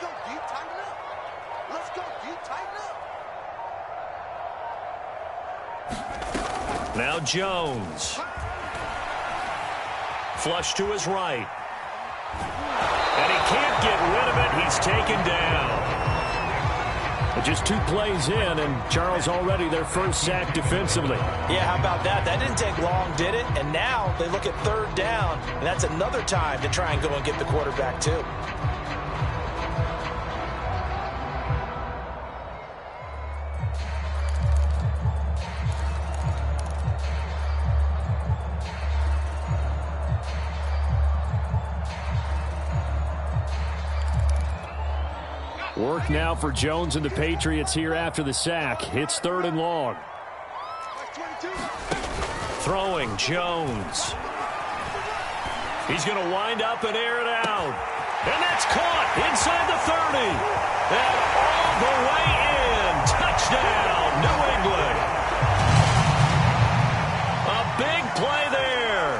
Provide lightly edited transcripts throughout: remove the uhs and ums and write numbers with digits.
Let's go, D. Tighten up. Let's go, D. Tighten up. Now Jones. Flush to his right. And he can't get rid of it. He's taken down. Just 2 plays in, and Charles already their first sack defensively. Yeah, how about that? That didn't take long, did it? And now they look at 3rd down, and that's another time to try and go and get the quarterback, too. Work now for Jones and the Patriots here after the sack. It's 3rd and long. Throwing Jones. He's going to wind up and air it out. And that's caught inside the 30. And all the way in. Touchdown, New England. A big play there.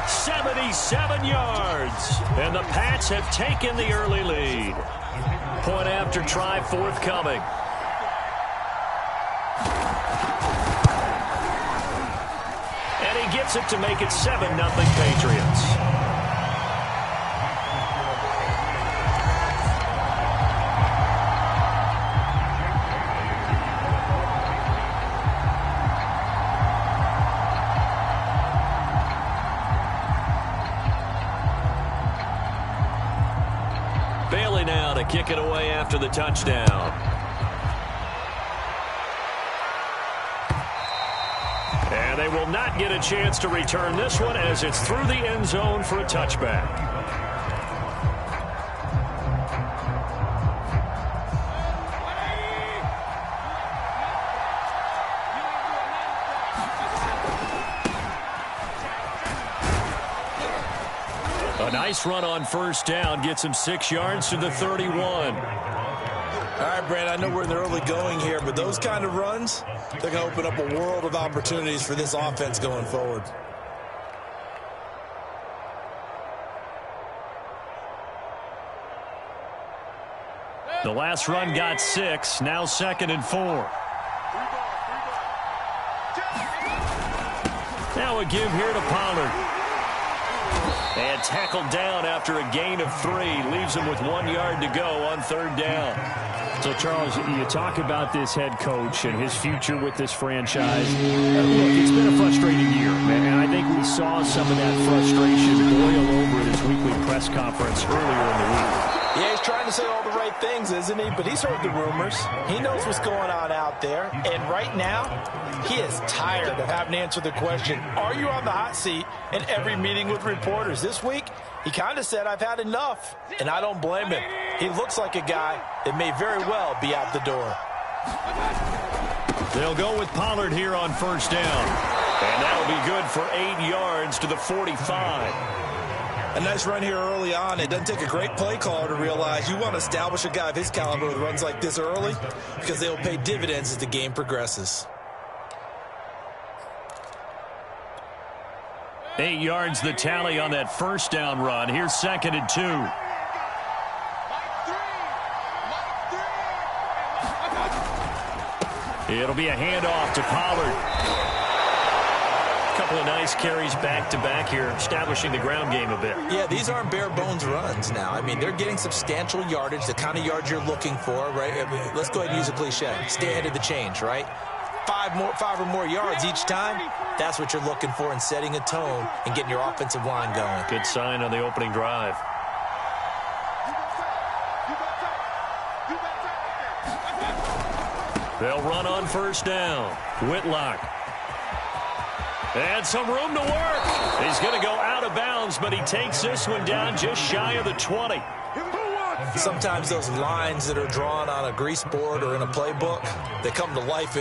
77 yards. And the Pats have taken the early lead. Point after try forthcoming. And he gets it to make it 7-0 Patriots. Bailey now to kick it away after the touchdown. And they will not get a chance to return this one as it's through the end zone for a touchback. A nice run on 1st down gets him 6 yards to the 31. All right, Brad, I know we're in the early going here, but those kind of runs, they're going to open up a world of opportunities for this offense going forward. The last run got 6, now 2nd and 4. Now a give here to Pollard. And tackled down after a gain of 3. Leaves him with 1 yard to go on 3rd down. So, Charles, you talk about this head coach and his future with this franchise. Look, it's been a frustrating year, and I think we saw some of that frustration boil over at his weekly press conference earlier in the week. Yeah, he's trying to say all the right things, isn't he? But he's heard the rumors. He knows what's going on out there. And right now, he is tired of having to answer the question, are you on the hot seat in every meeting with reporters? This week, he kind of said, I've had enough. And I don't blame him. He looks like a guy that may very well be out the door. They'll go with Pollard here on 1st down. And that'll be good for 8 yards to the 45. A nice run here early on. It doesn't take a great play caller to realize you want to establish a guy of his caliber with runs like this early because they will pay dividends as the game progresses. 8 yards the tally on that 1st down run. Here's 2nd and 2. It'll be a handoff to Pollard. Couple of nice carries back-to-back here, establishing the ground game a bit. Yeah, these aren't bare-bones runs now. I mean, they're getting substantial yardage, the kind of yards you're looking for, right? I mean, let's go ahead and use a cliche. Stay ahead of the change, right? 5 or more yards each time, that's what you're looking for in setting a tone and getting your offensive line going. Good sign on the opening drive. They'll run on 1st down. Whitlock. And some room to work. He's going to go out of bounds, but he takes this one down just shy of the 20. Sometimes those lines that are drawn on a grease board or in a playbook, they come to life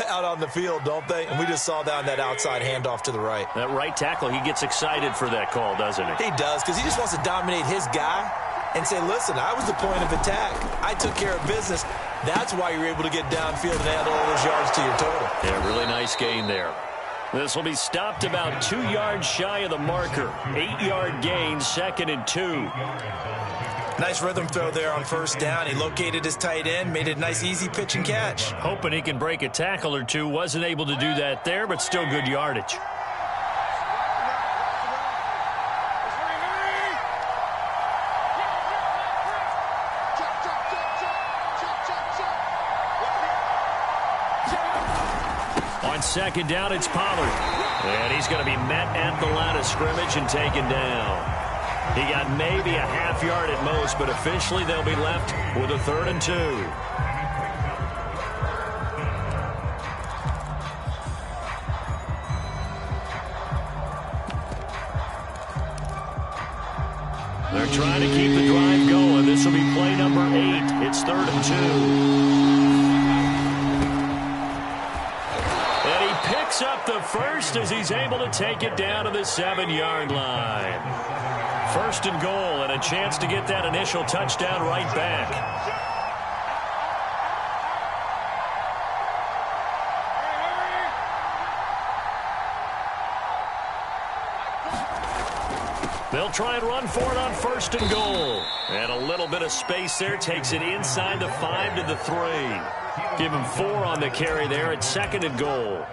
out on the field, don't they? And we just saw that on that outside handoff to the right. That right tackle, he gets excited for that call, doesn't he? He does, because he just wants to dominate his guy and say, listen, I was the point of attack. I took care of business. That's why you're able to get downfield and add all those yards to your total. Yeah, really nice gain there. This will be stopped about 2 yards shy of the marker. 8-yard gain, 2nd and 2. Nice rhythm throw there on first down. He located his tight end, made it a nice easy pitch and catch. Hoping he can break a tackle or two. Wasn't able to do that there, but still good yardage. On second down, it's Pollard. And he's going to be met at the line of scrimmage and taken down. He got maybe a half yard at most, but officially they'll be left with a 3rd and 2. They're trying to keep the drive going. This will be play number 8. It's 3rd and 2. And he picks up the first as he's able to take it down to the 7-yard line. 1st and goal, and a chance to get that initial touchdown right back. They'll try and run for it on 1st and goal. And a little bit of space there takes it inside the 5 to the 3. Give him 4 on the carry there at 2nd and goal.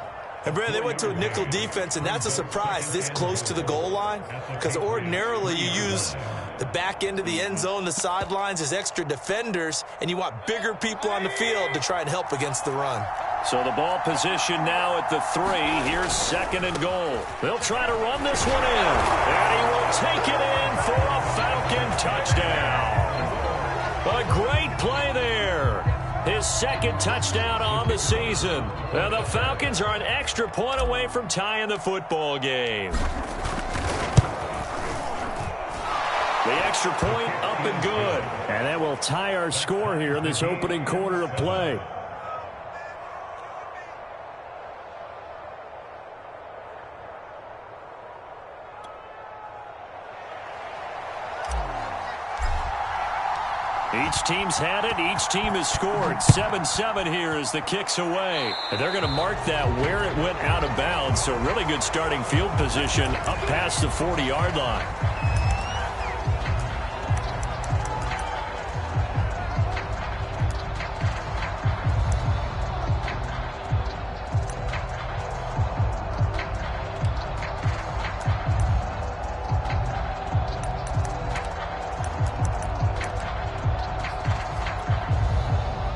And, Brad, they went to a nickel defense, and that's a surprise this close to the goal line, because ordinarily you use the back end of the end zone, the sidelines as extra defenders, and you want bigger people on the field to try and help against the run. So the ball position now at the 3. Here's 2nd and goal. They'll try to run this one in, and he will take it in for a Falcon touchdown. A great play there. His 2nd touchdown on the season. And the Falcons are an extra point away from tying the football game. The extra point up and good. And that will tie our score here in this opening quarter of play. Each team's had it. Each team has scored. 7-7 here as the kick's away. And they're going to mark that where it went out of bounds. So really good starting field position up past the 40-yard line.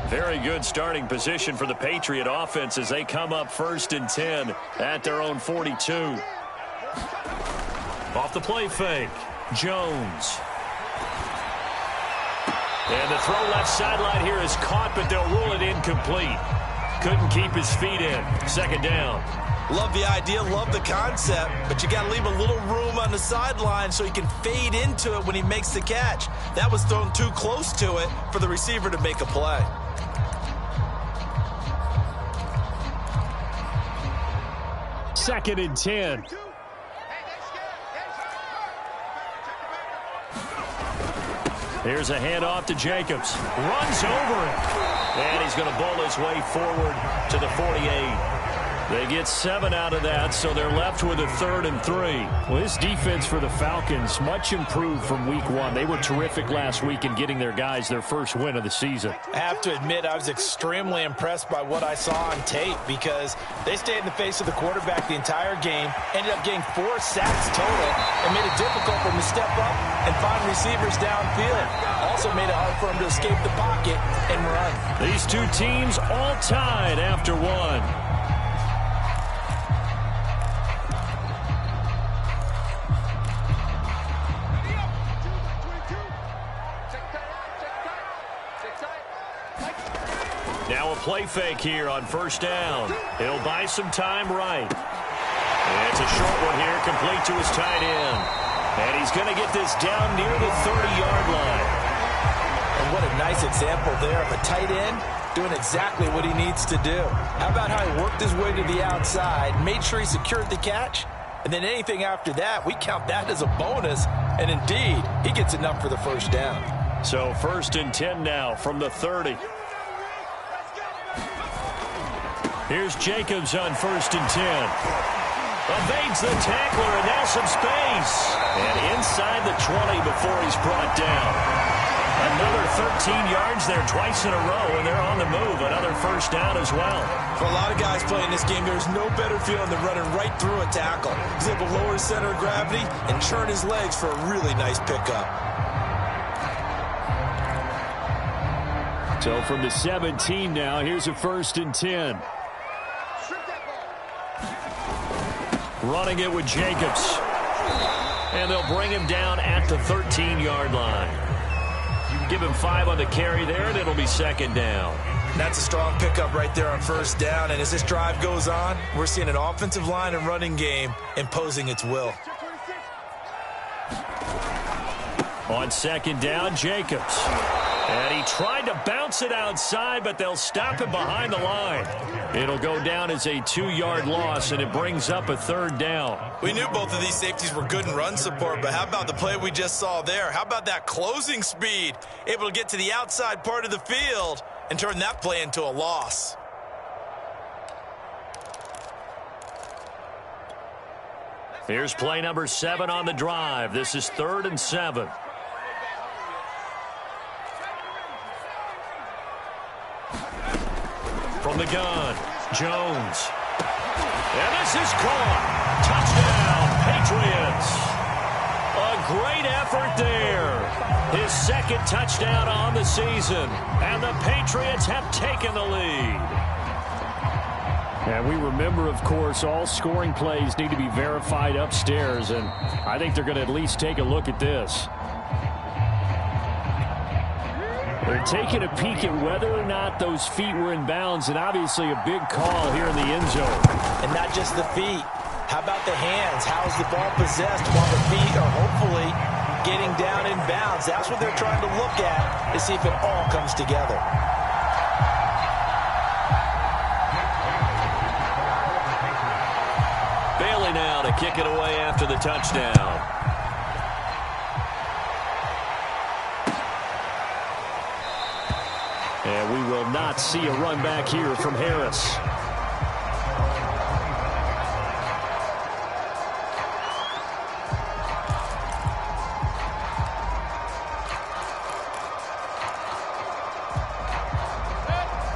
Very good starting position for the Patriot offense as they come up 1st and 10 at their own 42. Off the play fake, Jones. And the throw left sideline here is caught, but they'll rule it incomplete. Couldn't keep his feet in. 2nd down. Love the idea, love the concept, but you got to leave a little room on the sideline so he can fade into it when he makes the catch. That was thrown too close to it for the receiver to make a play. Second and 10. Here's a handoff to Jacobs. Runs over it. And he's going to bowl his way forward to the 48. They get 7 out of that, so they're left with a 3rd and 3. Well, this defense for the Falcons, much improved from week 1. They were terrific last week in getting their guys their first win of the season. I have to admit, I was extremely impressed by what I saw on tape because they stayed in the face of the quarterback the entire game, ended up getting 4 sacks total, and made it difficult for him to step up and find receivers downfield. Also made it hard for him to escape the pocket and run. These two teams all tied after 1. Now a play fake here on 1st down. He'll buy some time right. And it's a short one here, complete to his tight end. And he's going to get this down near the 30-yard line. And what a nice example there of a tight end doing exactly what he needs to do. How about how he worked his way to the outside, made sure he secured the catch, and then anything after that, we count that as a bonus. And indeed, he gets enough for the 1st down. So 1st and 10 now from the 30. Here's Jacobs on 1st and 10. Evades the tackler, and now some space. And inside the 20 before he's brought down. Another 13 yards there twice in a row, and they're on the move. Another first down as well. For a lot of guys playing this game, there's no better feeling than running right through a tackle. He's able to lower his center of gravity and churn his legs for a really nice pickup. So from the 17 now, here's a 1st and 10. Running it with Jacobs. And they'll bring him down at the 13-yard line. Give him 5 on the carry there, and it'll be 2nd down. That's a strong pickup right there on 1st down. And as this drive goes on, we're seeing an offensive line and running game imposing its will. On 2nd down, Jacobs. And he tried to bounce it outside, but they'll stop him behind the line. It'll go down as a 2-yard loss, and it brings up a 3rd down. We knew both of these safeties were good in run support, but how about the play we just saw there? How about that closing speed? Able to get to the outside part of the field and turn that play into a loss. Here's play number 7 on the drive. This is 3rd and 7. From the gun, Jones. And this is caught. Touchdown, Patriots. A great effort there. His 2nd touchdown on the season. And the Patriots have taken the lead. And we remember, of course, all scoring plays need to be verified upstairs. And I think they're going to at least take a look at this. They're taking a peek at whether or not those feet were in bounds, and obviously a big call here in the end zone. And not just the feet. How about the hands? How's the ball possessed while the feet are hopefully getting down in bounds? That's what they're trying to look at to see if it all comes together. Bailey now to kick it away after the touchdown. And we will not see a run back here from Harris.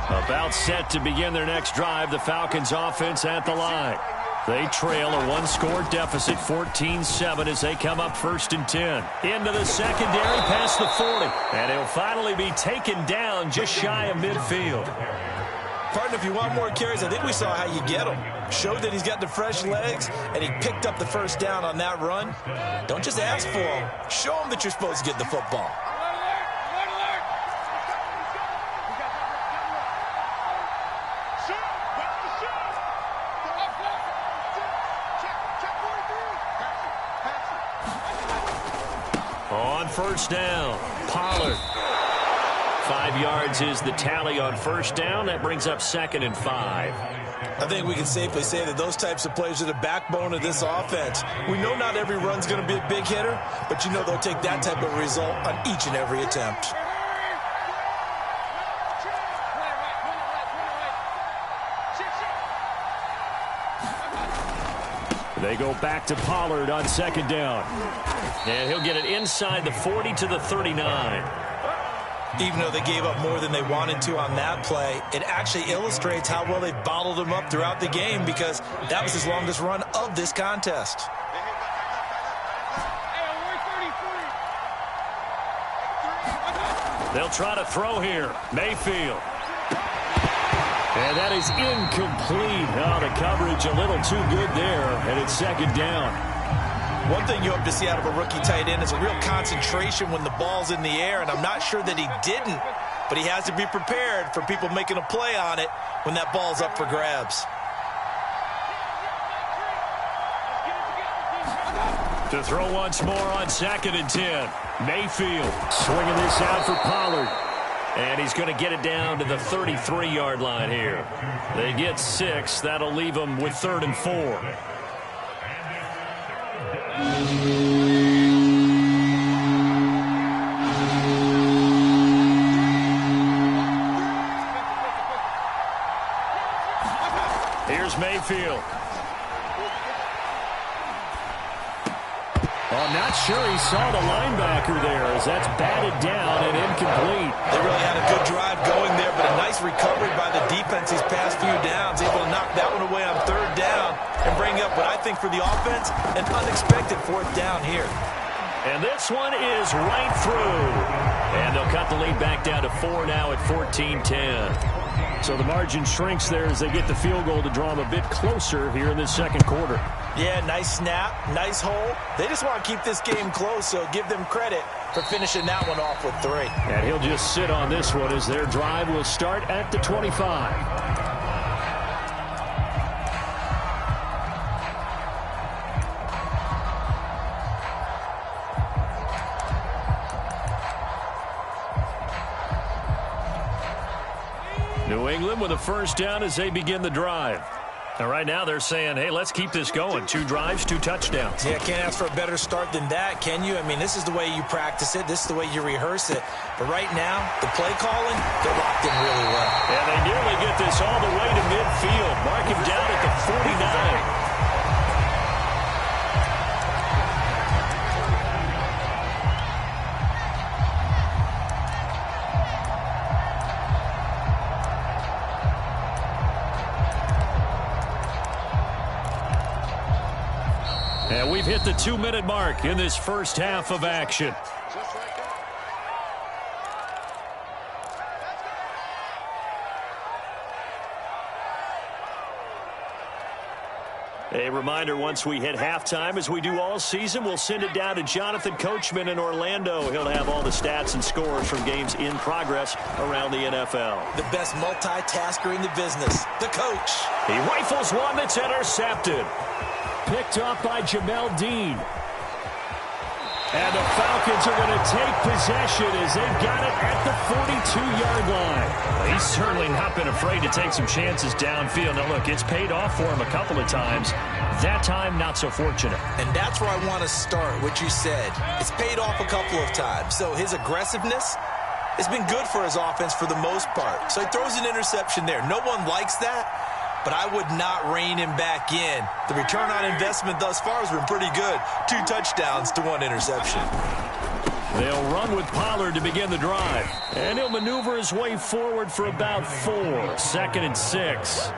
About set to begin their next drive, the Falcons offense at the line. They trail a 1-score deficit, 14-7, as they come up 1st and 10. Into the secondary, past the 40. And he'll finally be taken down just shy of midfield. Partner, if you want more carries, I think we saw how you get him. Showed that he's got the fresh legs, and he picked up the 1st down on that run. Don't just ask for him. Show him that you're supposed to get the football. On 1st down, Pollard. 5 yards is the tally on 1st down. That brings up 2nd and 5. I think we can safely say that those types of plays are the backbone of this offense. We know not every run's going to be a big hitter, but you know they'll take that type of result on each and every attempt. They go back to Pollard on 2nd down. And he'll get it inside the 40 to the 39. Even though they gave up more than they wanted to on that play, it actually illustrates how well they bottled him up throughout the game, because that was his longest run of this contest. They'll try to throw here. Mayfield. And that is incomplete. Oh, the coverage a little too good there, and it's 2nd down. One thing you hope to see out of a rookie tight end is a real concentration when the ball's in the air, and I'm not sure that he didn't, but he has to be prepared for people making a play on it when that ball's up for grabs. To throw once more on 2nd and 10. Mayfield. Swinging this out for Pollard. And he's going to get it down to the 33-yard line here. They get 6. That'll leave them with 3rd and 4. Here's Mayfield. Well, I'm not sure he saw the linebacker there as that's batted down and incomplete. They really had a good drive going there, but a nice recovery by the defense these past few downs, able to knock that one away on third down and bring up what I think for the offense, an unexpected fourth down here. And this one is right through. And they'll cut the lead back down to 4 now at 14-10. So the margin shrinks there as they get the field goal to draw them a bit closer here in this second quarter. Yeah, nice snap, nice hole. They just want to keep this game close, so give them credit for finishing that one off with 3. And he'll just sit on this one as their drive will start at the 25. New England with a first down as they begin the drive. And right now they're saying, hey, let's keep this going. 2 drives, 2 touchdowns. Yeah, can't ask for a better start than that, can you? I mean, this is the way you practice it. This is the way you rehearse it. But right now, the play calling, they're locked in really well. And they nearly get this all the way to midfield. Mark him down at the 49. And we've hit the 2-minute mark in this first half of action. A reminder, once we hit halftime, as we do all season, we'll send it down to Jonathan Coachman in Orlando. He'll have all the stats and scores from games in progress around the NFL. The best multitasker in the business, the coach. He rifles one that's intercepted. Picked up by Jamel Dean. And the Falcons are going to take possession as they've got it at the 42-yard line. Well, he's certainly not been afraid to take some chances downfield. Now, look, it's paid off for him a couple of times. That time, not so fortunate. And that's where I want to start, what you said. It's paid off a couple of times. So his aggressiveness has been good for his offense for the most part. So he throws an interception there. No one likes that. But I would not rein him back in. The return on investment thus far has been pretty good. 2 touchdowns to 1 interception. They'll run with Pollard to begin the drive. And he'll maneuver his way forward for about 4. 2nd and 6.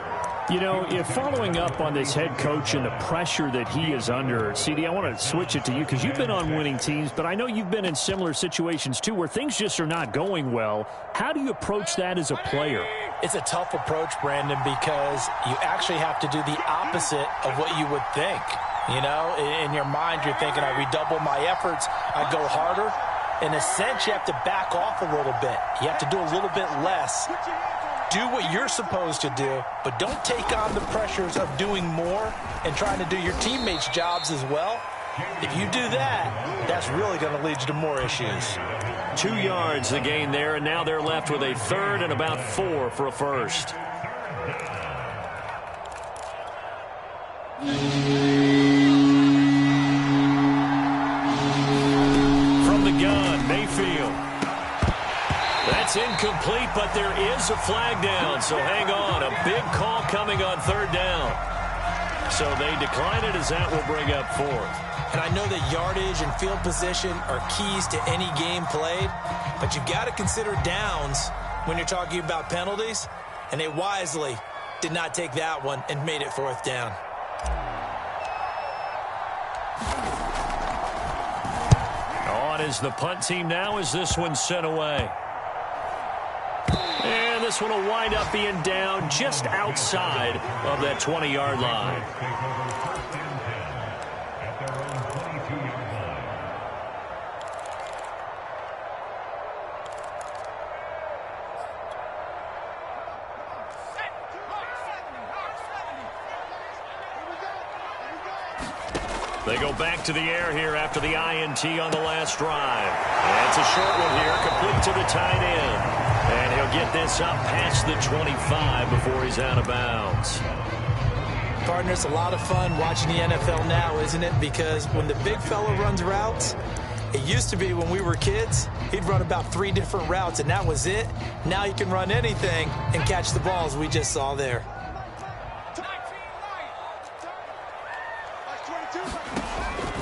You know, if following up on this head coach and the pressure that he is under, CD, I want to switch it to you because you've been on winning teams, but I know you've been in similar situations too where things just are not going well. How do you approach that as a player? It's a tough approach, Brandon, because you actually have to do the opposite of what you would think. You know, in your mind, you're thinking, I redouble my efforts, I go harder. In a sense, you have to back off a little bit. You have to do a little bit less. Do what you're supposed to do, but don't take on the pressures of doing more and trying to do your teammates' jobs as well. If you do that, that's really going to lead you to more issues. 2 yards the gain there, and now they're left with a 3rd and about 4 for a first. From the gun, Mayfield. That's incomplete, but there is a flag down, so hang on. A big call coming on 3rd down. So they decline it as that will bring up 4th. And I know that yardage and field position are keys to any game played, but you've got to consider downs when you're talking about penalties, and they wisely did not take that one and made it 4th down. On is the punt team now as this one's sent away. And this one will wind up being down just outside of that 20-yard line. They go back to the air here after the INT on the last drive. And it's a short one here, complete to the tight end. And he'll get this up past the 25 before he's out of bounds. Partner, it's a lot of fun watching the NFL now, isn't it? Because when the big fella runs routes, it used to be when we were kids, he'd run about 3 different routes, and that was it. Now he can run anything and catch the balls we just saw there.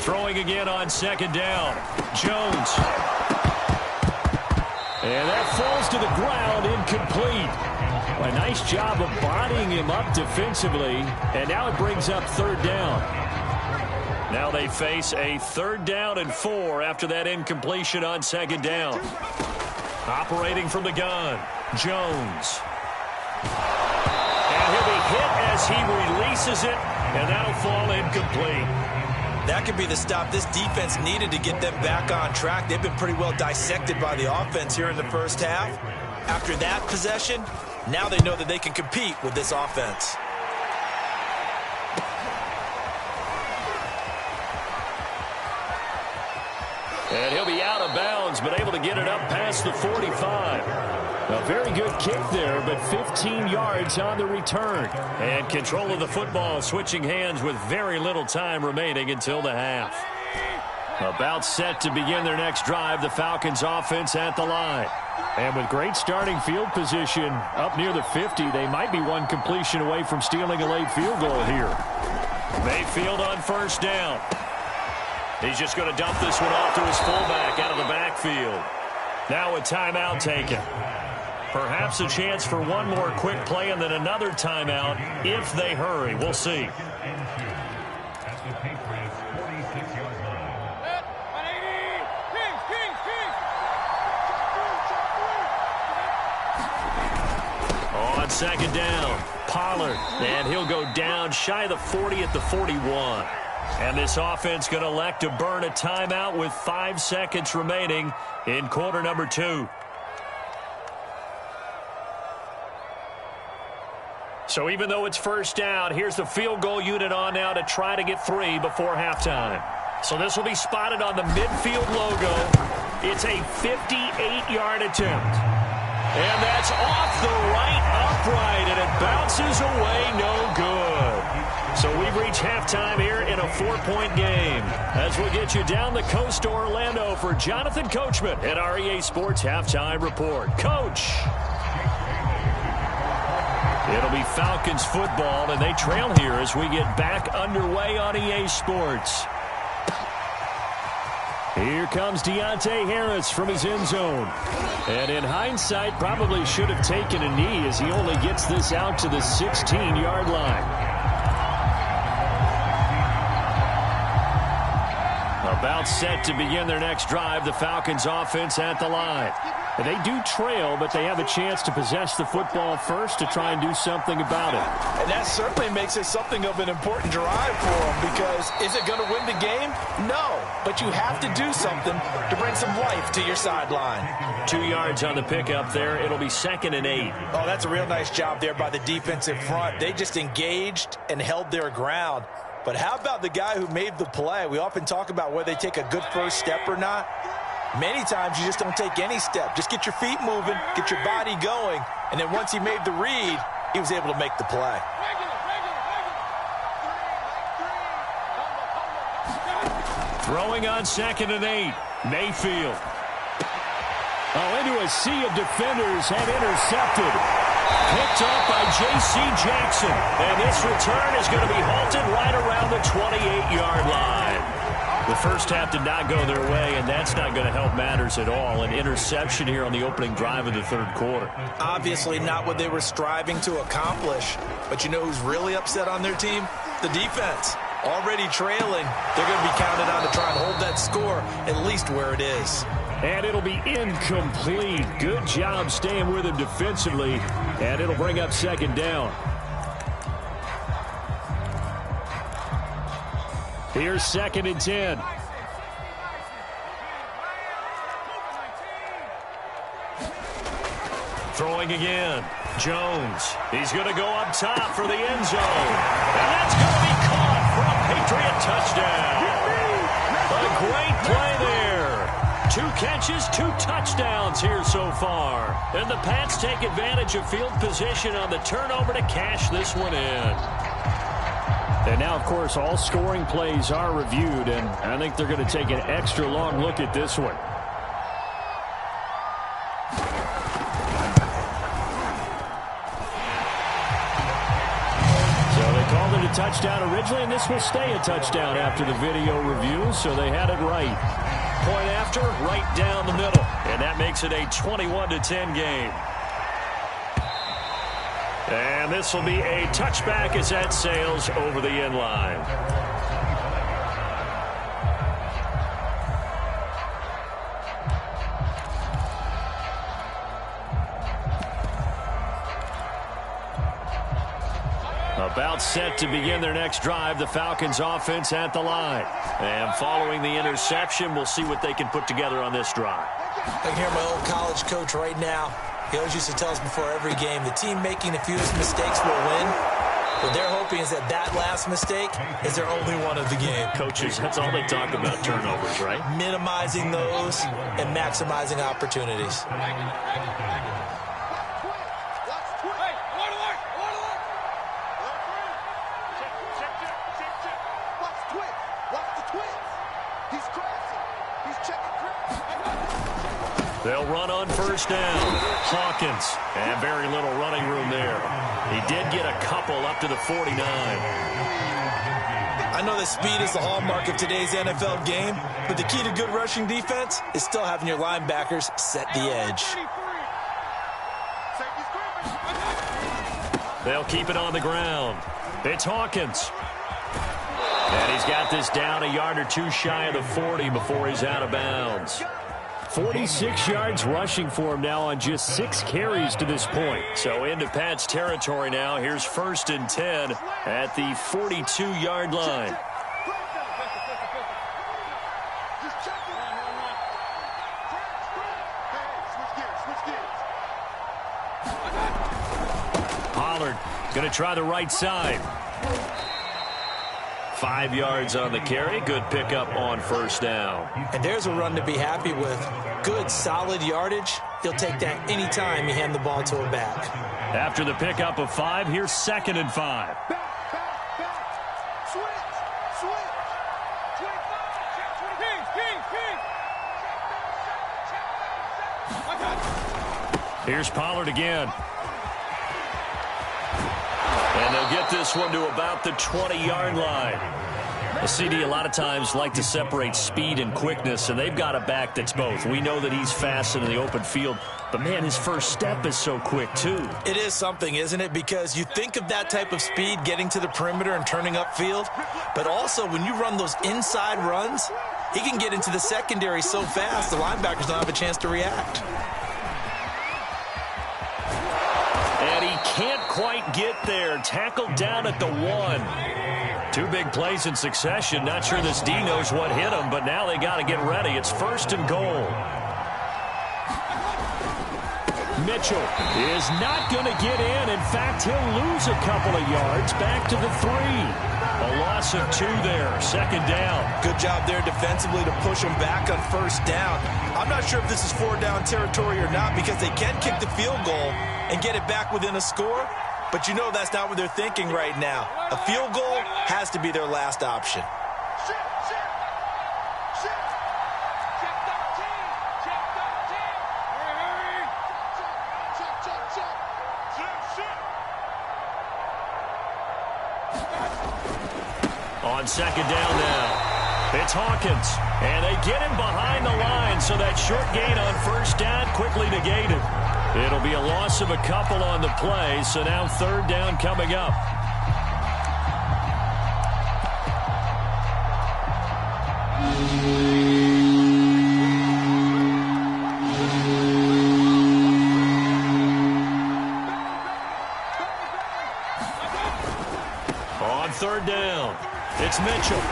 Throwing again on second down. Jones. And that falls to the ground, incomplete. A nice job of bodying him up defensively, and now it brings up third down. Now they face a 3rd down and 4 after that incompletion on second down. Operating from the gun, Jones. And he'll be hit as he releases it, and that'll fall incomplete. That could be the stop this defense needed to get them back on track. They've been pretty well dissected by the offense here in the first half. After that possession, now they know that they can compete with this offense. And he'll be out of bounds, but able to get it up past the 45. A very good kick there, but 15 yards on the return. And control of the football, switching hands with very little time remaining until the half. About set to begin their next drive, the Falcons offense at the line. And with great starting field position up near the 50, they might be one completion away from stealing a late field goal here. Mayfield on first down. He's just going to dump this one off to his fullback out of the backfield. Now a timeout taken. Perhaps a chance for one more quick play and then another timeout if they hurry. We'll see. On second down, Pollard, and he'll go down shy of the 40 at the 41. And this offense going to elect to burn a timeout with 5 seconds remaining in quarter number 2. So even though it's first down, here's the field goal unit on now to try to get 3 before halftime. So this will be spotted on the midfield logo. It's a 58-yard attempt. And that's off the right upright, and it bounces away no good. So we've reached halftime here in a 4-point game. As we'll get you down the coast to Orlando for Jonathan Coachman at our EA Sports Halftime Report. Coach. It'll be Falcons football, and they trail here as we get back underway on EA Sports. Here comes Deontay Harris from his end zone. And in hindsight, probably should have taken a knee as he only gets this out to the 16-yard line. About set to begin their next drive, the Falcons offense at the line. They do trail, but they have a chance to possess the football first to try and do something about it. And that certainly makes it something of an important drive for them, because is it going to win the game? No, but you have to do something to bring some life to your sideline. 2 yards on the pickup there. It'll be 2nd and 8. Oh, that's a real nice job there by the defensive front. They just engaged and held their ground. But how about the guy who made the play? We often talk about whether they take a good first step or not. Many times you just don't take any step. Just get your feet moving, get your body going, and then once he made the read, he was able to make the play. Throwing on 2nd and 8, Mayfield. Oh, into a sea of defenders and intercepted. Picked up by J.C. Jackson. And this return is going to be halted right around the 28-yard line. The first half did not go their way, and that's not going to help matters at all. An interception here on the opening drive of the third quarter. Obviously not what they were striving to accomplish. But you know who's really upset on their team? The defense. Already trailing. They're going to be counted on to try and hold that score at least where it is. And it'll be incomplete. Good job staying with him defensively. And it'll bring up 2nd down. Here's 2nd and 10. Throwing again. Jones. He's going to go up top for the end zone. And that's going to be caught for a Patriot touchdown. A great play there. 2 catches, 2 touchdowns here so far. And the Pats take advantage of field position on the turnover to cash this one in. And now, of course, all scoring plays are reviewed, and I think they're going to take an extra long look at this one. So they called it a touchdown originally, and this will stay a touchdown after the video review, so they had it right. Point after, right down the middle. And that makes it a 21-10 game. And this will be a touchback as that sails over the end line. About set to begin their next drive, the Falcons offense at the line. And following the interception, we'll see what they can put together on this drive. I can hear my old college coach right now. He always used to tell us before every game, the team making the fewest mistakes will win. What they're hoping is that that last mistake is their only one of the game. Coaches, that's all they talk about, turnovers, right? Minimizing those and maximizing opportunities. They'll run on first down. Hawkins, and very little running room there. He did get a couple up to the 49. I know that speed is the hallmark of today's NFL game, but the key to good rushing defense is still having your linebackers set the edge. They'll keep it on the ground. It's Hawkins. And he's got this down a yard or two shy of the 40 before he's out of bounds. 46 yards rushing for him now on just 6 carries to this point. So into Pat's territory now. Here's 1st and 10 at the 42-yard line. Pollard going to try the right side. 5 yards on the carry. Good pickup on first down. And there's a run to be happy with. Good, solid yardage. He'll take that anytime you hand the ball to a back. After the pickup of 5, here's 2nd and 5. Here's Pollard again. And they'll get this one to about the 20-yard line. The CD a lot of times like to separate speed and quickness, and they've got a back that's both. We know that he's fast in the open field, but, man, his first step is so quick, too. It is something, isn't it? Because you think of that type of speed getting to the perimeter and turning upfield, but also when you run those inside runs, he can get into the secondary so fast the linebackers don't have a chance to react. And he can't quite get there. Tackled down at the 1. 2 big plays in succession. Not sure this D knows what hit him, but now they got to get ready. It's 1st and goal. Mitchell is not going to get in. In fact, he'll lose a couple of yards back to the 3. A loss of 2 there. 2nd down. Good job there defensively to push him back on first down. I'm not sure if this is 4-down territory or not because they can kick the field goal and get it back within a score. But you know that's not what they're thinking right now. A field goal has to be their last option. On 2nd down now, it's Hawkins. And they get him behind the line, so that short gain on first down quickly negated. It'll be a loss of a couple on the play, so now 3rd down coming up. On 3rd down, it's Mitchell.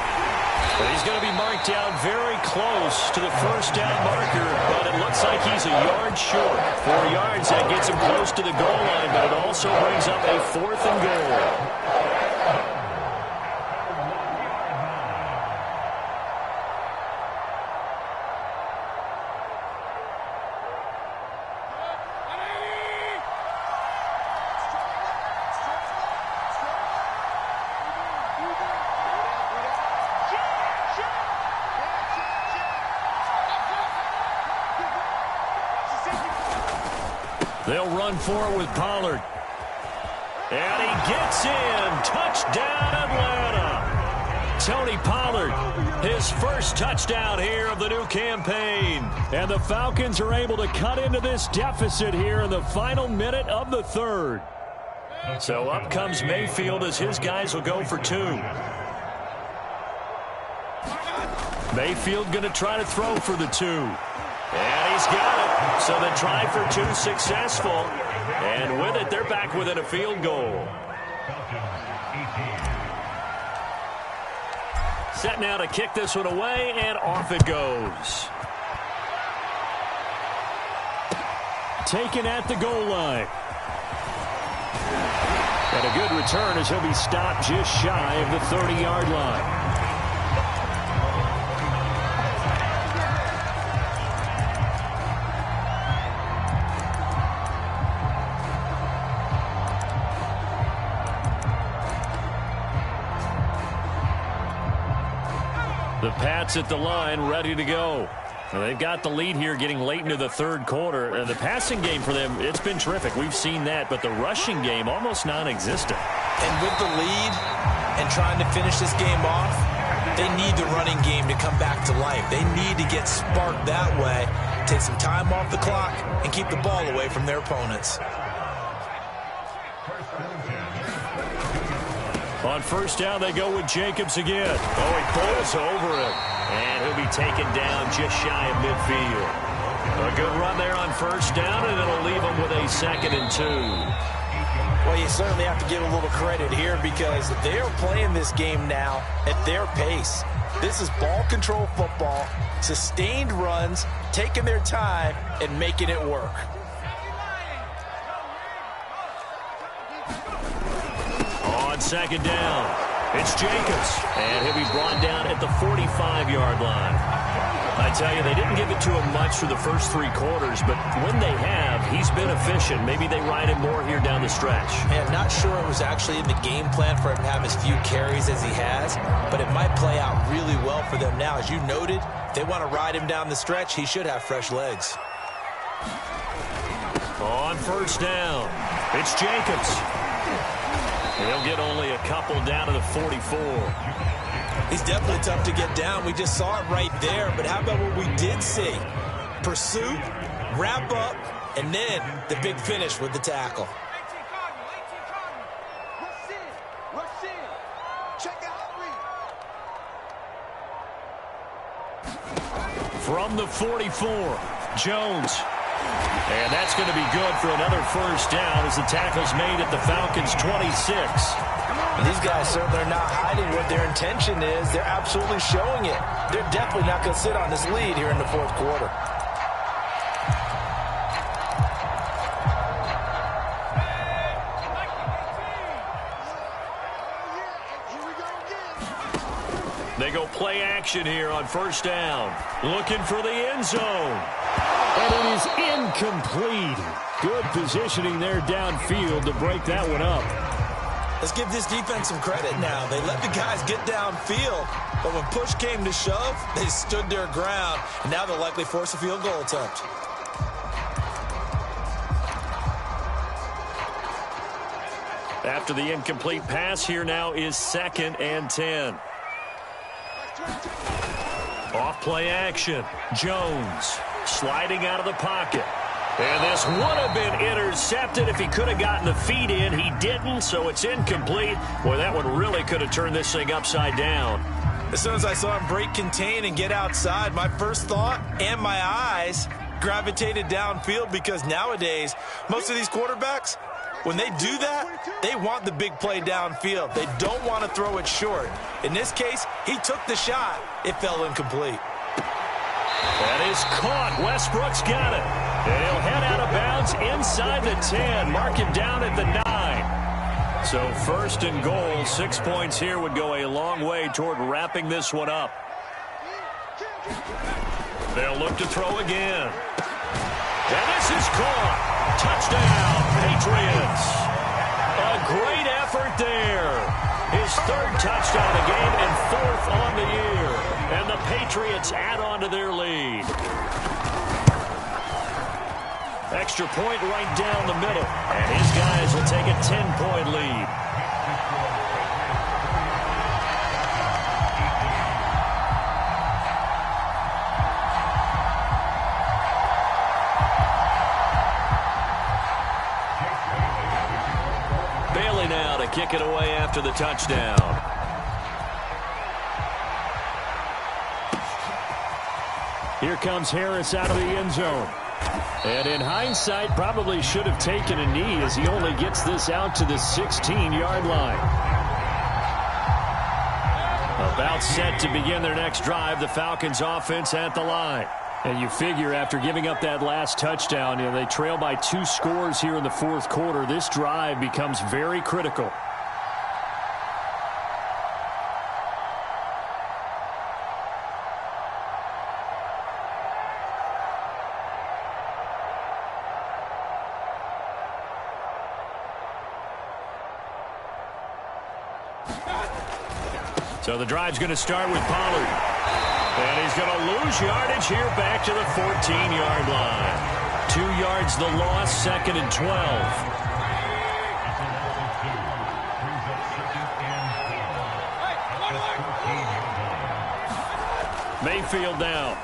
But he's going to be marked down very close to the first down marker, but it looks like he's a yard short. 4 yards, that gets him close to the goal line, but it also brings up a 4th and goal. They'll run for it with Pollard. And he gets in. Touchdown, Atlanta. Tony Pollard, his first touchdown here of the new campaign. And the Falcons are able to cut into this deficit here in the final minute of the third. So up comes Mayfield as his guys will go for 2. Mayfield going to try to throw for the 2. And he's got it. So the try for 2 successful. And with it, they're back within a field goal. Set now to kick this one away, and off it goes. Taken at the goal line. And a good return as he'll be stopped just shy of the 30-yard line. The Pats at the line, ready to go. Well, they've got the lead here getting late into the third quarter. The passing game for them, it's been terrific. We've seen that, but the rushing game almost non-existent. And with the lead and trying to finish this game off, they need the running game to come back to life. They need to get sparked that way, take some time off the clock, and keep the ball away from their opponents. On first down, they go with Jacobs again. Oh, he pulls over him. And he'll be taken down just shy of midfield. A good run there on first down, and it'll leave them with a 2nd and 2. Well, you certainly have to give a little credit here because they are playing this game now at their pace. This is ball control football, sustained runs, taking their time, and making it work. On 2nd down, it's Jacobs, and he'll be brought down at the 45-yard line. I tell you, they didn't give it to him much for the first 3 quarters, but when they have, he's been efficient. Maybe they ride him more here down the stretch. I'm not sure it was actually in the game plan for him to have as few carries as he has, but it might play out really well for them now. As you noted, if they want to ride him down the stretch, he should have fresh legs. On first down, it's Jacobs. He'll get only a couple down to the 44. He's definitely tough to get down. We just saw it right there. But how about what we did see? Pursuit, wrap up, and then the big finish with the tackle. From the 44, Jones. And that's going to be good for another first down as the tackle's made at the Falcons' 26. And these guys certainly are not hiding what their intention is. They're absolutely showing it. They're definitely not going to sit on this lead here in the fourth quarter. They go play action here on first down. Looking for the end zone. And it is incomplete. Good positioning there downfield to break that one up. Let's give this defense some credit now. They let the guys get downfield, but when push came to shove, they stood their ground, and now they'll likely force a field goal attempt. After the incomplete pass, here now is 2nd and 10. Off play action. Jones sliding out of the pocket. And this would have been intercepted if he could have gotten the feet in. He didn't, so it's incomplete. Boy, that one really could have turned this thing upside down. As soon as I saw him break contain and get outside, my first thought and my eyes gravitated downfield because nowadays, most of these quarterbacks, when they do that, they want the big play downfield. They don't want to throw it short. In this case, he took the shot. It fell incomplete. That is caught. Westbrook's got it. And he'll head out of bounds inside the 10. Mark him down at the 9. So 1st and goal, 6 points here would go a long way toward wrapping this one up. They'll look to throw again. And this is caught. Touchdown, Patriots. A great effort there. His 3rd touchdown of the game and 4th on the year. And the Patriots add on to their lead. Extra point right down the middle. And his guys will take a 10-point lead. Bailey now to kick it away after the touchdown. Here comes Harris out of the end zone. And in hindsight, probably should have taken a knee as he only gets this out to the 16-yard line. About set to begin their next drive, the Falcons offense at the line. And you figure after giving up that last touchdown, they trail by 2 scores here in the fourth quarter. This drive becomes very critical. So the drive's going to start with Pollard. And he's going to lose yardage here back to the 14-yard line. 2 yards the loss, 2nd and 12. Mayfield now.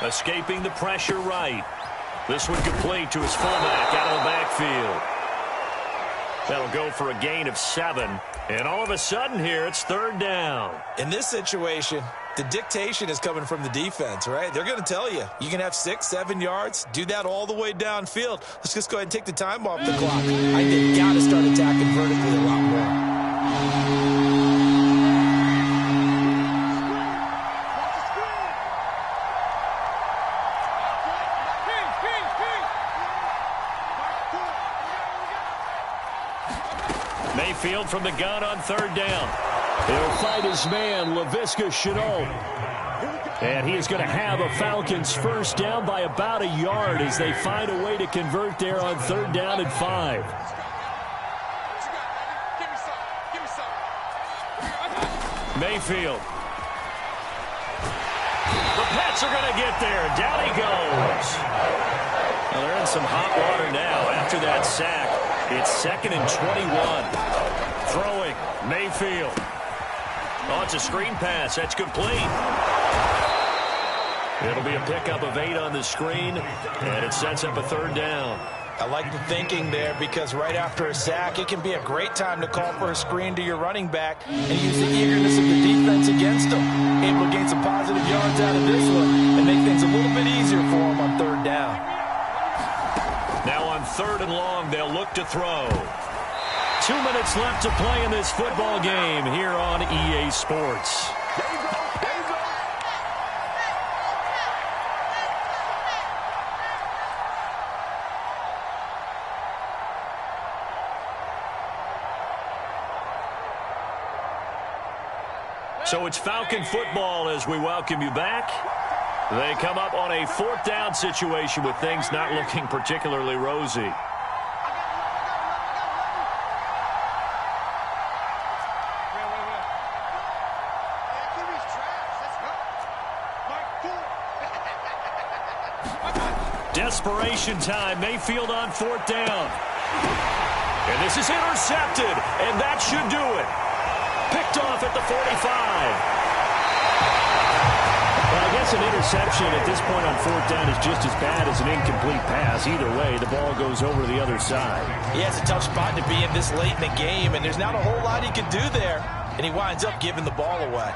Escaping the pressure right. This one complete to his fullback out of the backfield. That'll go for a gain of 7. And all of a sudden here, it's 3rd down. In this situation, the dictation is coming from the defense, right? They're going to tell you, you can have 6, 7 yards, do that all the way downfield. Let's just go ahead and take the time off the clock. I think you got to start attacking vertically a lot more. Mayfield from the gun on 3rd down. He'll fight his man, Laviska Shenault. And he is going to have a Falcons first down by about a yard as they find a way to convert there on 3rd down and 5. Mayfield. The Pats are going to get there. Down he goes. Well, they're in some hot water now after that sack. It's 2nd and 21. Throwing, Mayfield. Oh, it's a screen pass. That's complete. It'll be a pickup of 8 on the screen, and it sets up a 3rd down. I like the thinking there because right after a sack, it can be a great time to call for a screen to your running back and use the eagerness of the defense against them. Able to gain some positive yards out of this one and make things a little bit easier for them on 3rd down. Now on 3rd and long, they'll look to throw. 2 minutes left to play in this football game here on EA Sports. So it's Falcon football as we welcome you back. They come up on a 4th down situation with things not looking particularly rosy. Desperation time. Mayfield on 4th down. And this is intercepted, and that should do it. Picked off at the 45. Well, I guess an interception at this point on 4th down is just as bad as an incomplete pass. Either way, the ball goes over to the other side. Yeah, it's a tough spot to be in this late in the game, and there's not a whole lot he can do there. And he winds up giving the ball away.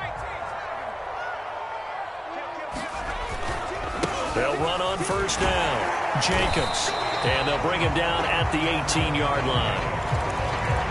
They'll run on 1st down. Jacobs. And they'll bring him down at the 18-yard line.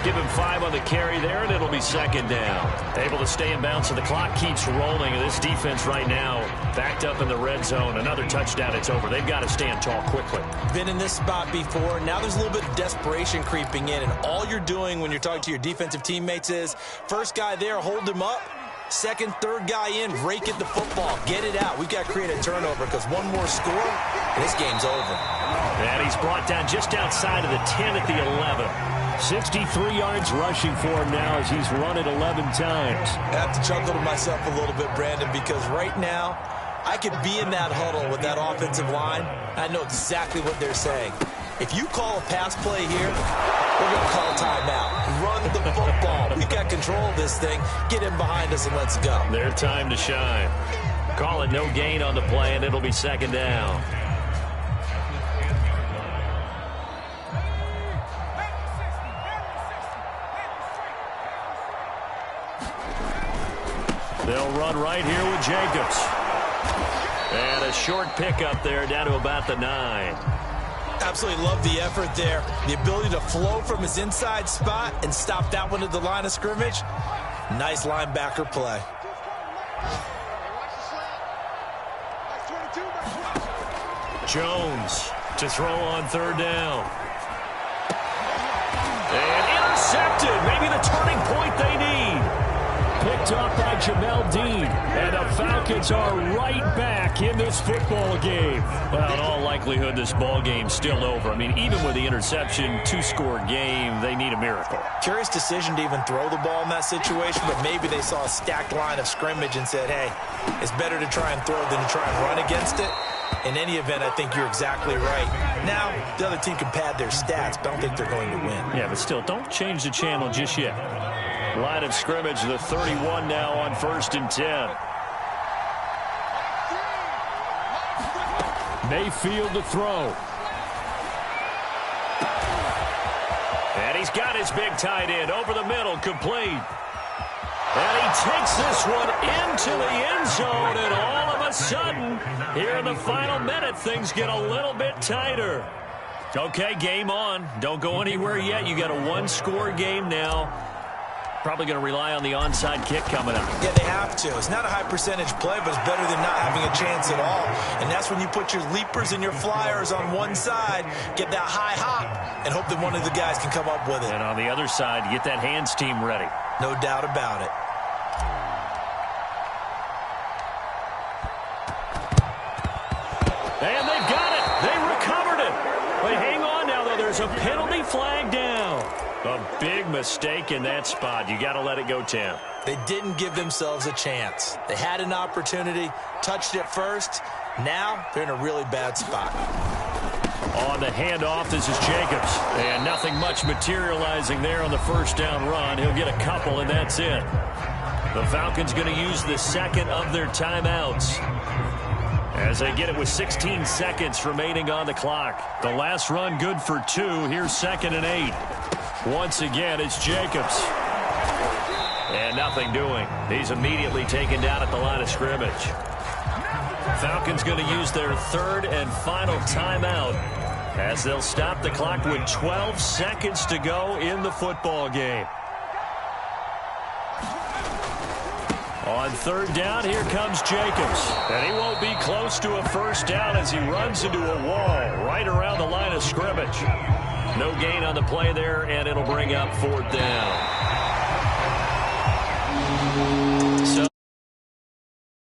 Give him 5 on the carry there, and it'll be 2nd down. Able to stay in bounds, so the clock keeps rolling. And this defense right now backed up in the red zone. Another touchdown, it's over. They've got to stand tall quickly. Been in this spot before. Now there's a little bit of desperation creeping in. And all you're doing when you're talking to your defensive teammates is, first guy there, hold him up. 2nd, 3rd guy in, rake at the football. Get it out. We've got to create a turnover because one more score, and this game's over. And he's brought down just outside of the 10 at the 11. 63 yards rushing for him now as he's run it 11 times. I have to chuckle to myself a little bit, Brandon, because right now I could be in that huddle with that offensive line. I know exactly what they're saying. If you call a pass play here, we're going to call timeout. Run the football. We've got control of this thing. Get him behind us and let's go. Their time to shine. Call it no gain on the play, and it'll be second down. They'll run right here with Jacobs. And a short pickup there down to about the 9. Absolutely love the effort there. The ability to flow from his inside spot and stop that one at the line of scrimmage. Nice linebacker play. Jones to throw on third down. And intercepted. Maybe the turning point they need. Picked up by Jamel Dean. And the Falcons are right back in this football game. Well, in all likelihood, this ball game's still over. I mean, even with the interception, 2-score game, they need a miracle. Curious decision to even throw the ball in that situation, but maybe they saw a stacked line of scrimmage and said, hey, it's better to try and throw than to try and run against it. In any event, I think you're exactly right. Now, the other team can pad their stats, but I don't think they're going to win. Yeah, but still, don't change the channel just yet. Line of scrimmage, the 31 now on 1st and 10. Mayfield to throw. And he's got his big tight end over the middle, complete. And he takes this one into the end zone, and all of a sudden, here in the final minute, things get a little bit tighter. Okay, game on. Don't go anywhere yet. You got a 1-score game now. Probably going to rely on the onside kick coming up. Yeah, they have to. It's not a high percentage play, but it's better than not having a chance at all. And that's when you put your leapers and your flyers on one side, get that high hop, and hope that one of the guys can come up with it. And on the other side, get that hands team ready. No doubt about it. And they've got it. They recovered it. But hang on now, though. There's a penalty flag down. A big mistake in that spot. You got to let it go, Tim. They didn't give themselves a chance. They had an opportunity, touched it first. Now they're in a really bad spot. On the handoff, this is Jacobs. And nothing much materializing there on the first down run. He'll get a couple, and that's it. The Falcons going to use the second of their timeouts as they get it with 16 seconds remaining on the clock. The last run good for 2. Here's 2nd and 8. Once again, it's Jacobs. And nothing doing. He's immediately taken down at the line of scrimmage. Falcons going to use their 3rd and final timeout as they'll stop the clock with 12 seconds to go in the football game. On 3rd down, here comes Jacobs. And he won't be close to a first down as he runs into a wall right around the line of scrimmage. No gain on the play there, and it'll bring up 4th down. So